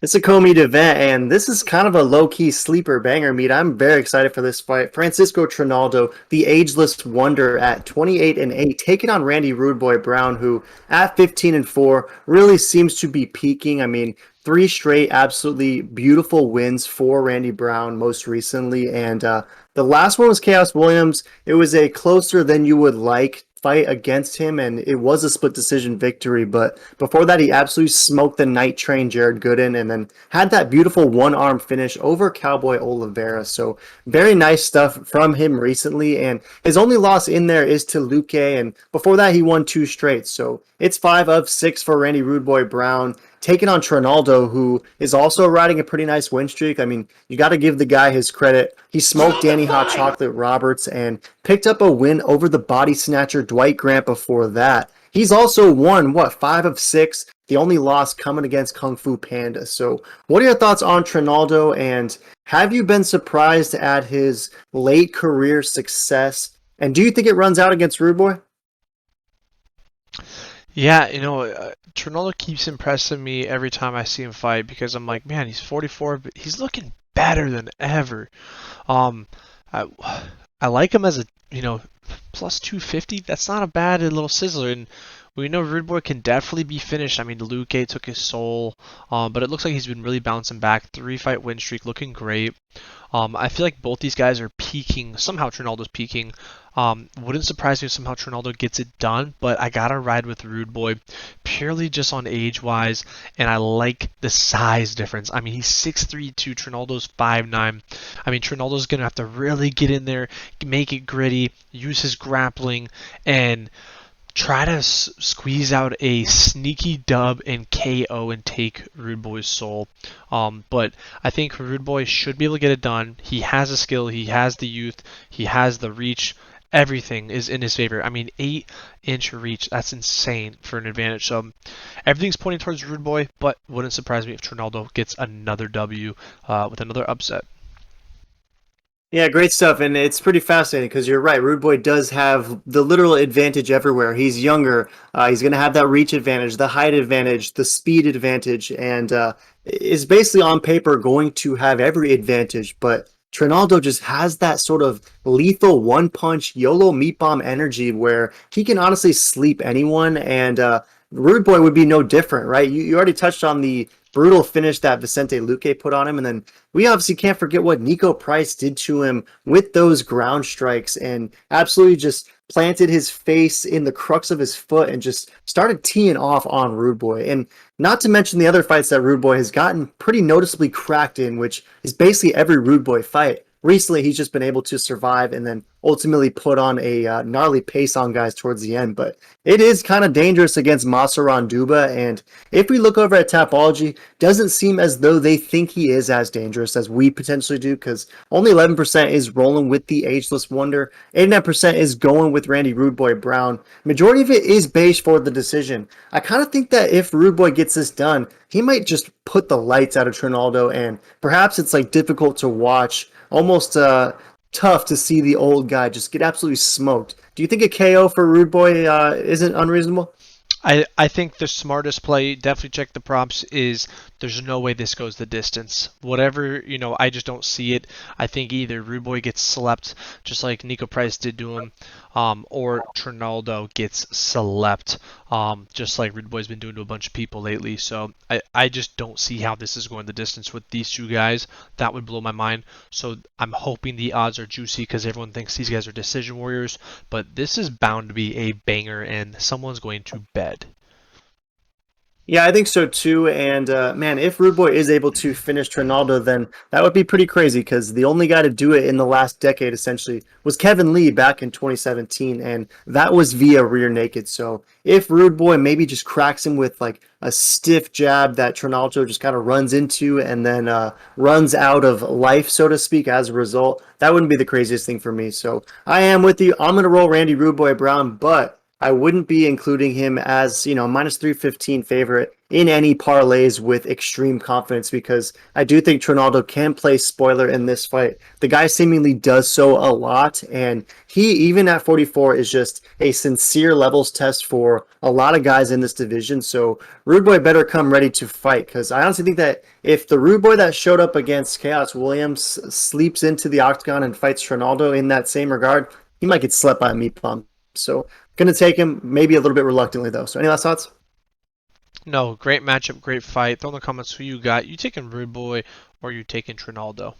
It's a co-meat event, and this is kind of a low-key sleeper banger meet. I'm very excited for this fight. Francisco Trinaldo, the ageless wonder at 28-8, taking on Randy Rudeboy Brown, who at 15-4 really seems to be peaking. I mean, three straight absolutely beautiful wins for Randy Brown most recently, and the last one was Chaos Williams. It was a closer than you would like fight against him, and it was a split decision victory. But before that, he absolutely smoked the night train Jared Gooden, and then had that beautiful one arm finish over Cowboy Oliveira. So very nice stuff from him recently, and his only loss in there is to Luque, and before that, he won two straight. So it's 5 of 6 for Randy Rudeboy Brown, taking on Trinaldo, who is also riding a pretty nice win streak. I mean, you got to give the guy his credit. He smoked Danny Hot Chocolate Roberts and picked up a win over the body snatcher Dwight Grant before that. He's also won, 5 of 6, the only loss coming against Kung Fu Panda. So what are your thoughts on Trinaldo, and have you been surprised at his late career success? And do you think it runs out against Rude Boy? Yeah, Trinaldo keeps impressing me every time I see him fight because I'm like, man, he's 44, but he's looking better than ever. Um, I I like him as a plus 250. That's not a bad little sizzler, and we know Rude Boy can definitely be finished. I mean, Luque took his soul, but it looks like he's been really bouncing back. Three-fight win streak, looking great. I feel like both these guys are peaking. Somehow Trinaldo's peaking. Wouldn't surprise me if somehow Trinaldo gets it done, but I gotta ride with Rude Boy purely just on age wise, and I like the size difference. I mean, he's 6'3" to Trinaldo's 5'9". I mean, Trinaldo's gonna have to really get in there, make it gritty, use his grappling, and try to squeeze out a sneaky dub and KO and take Rude Boy's soul. But I think Rude Boy should be able to get it done. He has the skill, he has the youth, he has the reach. Everything is in his favor. I mean, 8-inch reach, that's insane for an advantage. So everything's pointing towards Rude Boy, but wouldn't surprise me if Trinaldo gets another W with another upset. Yeah, great stuff, and it's pretty fascinating because you're right. Rude Boy does have the literal advantage everywhere. He's younger. He's going to have that reach advantage, the height advantage, the speed advantage, and is basically on paper going to have every advantage. But Trinaldo just has that sort of lethal one punch YOLO meat bomb energy where he can honestly sleep anyone, and Rude Boy would be no different, right? You already touched on the brutal finish that Vicente Luque put on him, and then we obviously can't forget what Nico Price did to him with those ground strikes and absolutely just planted his face in the crux of his foot and just started teeing off on Rude Boy. And not to mention the other fights that Rude Boy has gotten pretty noticeably cracked in, which is basically every Rude Boy fight. Recently, he's just been able to survive and then ultimately put on a gnarly pace on guys towards the end. But it is kind of dangerous against Masaran Duba. And if we look over at Tapology, doesn't seem as though they think he is as dangerous as we potentially do, because only 11% is rolling with the Ageless Wonder. 89% is going with Randy Rude Boy Brown. Majority of it is based for the decision. I kind of think that if Rude Boy gets this done, he might just put the lights out of Trinaldo, and perhaps it's like difficult to watch, almost tough to see the old guy just get absolutely smoked. Do you think a KO for Rude Boy isn't unreasonable? I think the smartest play, definitely check the props, is there's no way this goes the distance. Whatever, I just don't see it. I think either Rude Boy gets slept, just like Nico Price did to him, or Trinaldo gets slept, just like Rude Boy's been doing to a bunch of people lately. So I just don't see how this is going the distance with these two guys. That would blow my mind. So I'm hoping the odds are juicy because everyone thinks these guys are decision warriors, but this is bound to be a banger and someone's going to bed. Yeah, I think so too. And man, if Rude Boy is able to finish Trinaldo, then that would be pretty crazy because the only guy to do it in the last decade essentially was Kevin Lee back in 2017, and that was via rear naked. So if Rude Boy maybe just cracks him with like a stiff jab that Trinaldo just kind of runs into and then runs out of life, so to speak, as a result, that wouldn't be the craziest thing for me. So I am with you. I'm going to roll Randy Rude Boy Brown, but I wouldn't be including him as, minus 315 favorite in any parlays with extreme confidence because I do think Trinaldo can play spoiler in this fight. The guy seemingly does so a lot, and he, even at 44, is just a sincere levels test for a lot of guys in this division. So Rude Boy better come ready to fight because I honestly think that if the Rude Boy that showed up against Chaos Williams sleeps into the octagon and fights Trinaldo in that same regard, he might get slept by a meat bomb. So going to take him, maybe a little bit reluctantly, though. So any last thoughts? No, great matchup, great fight. Throw in the comments who you got. You taking Rude Boy or you taking Trinaldo?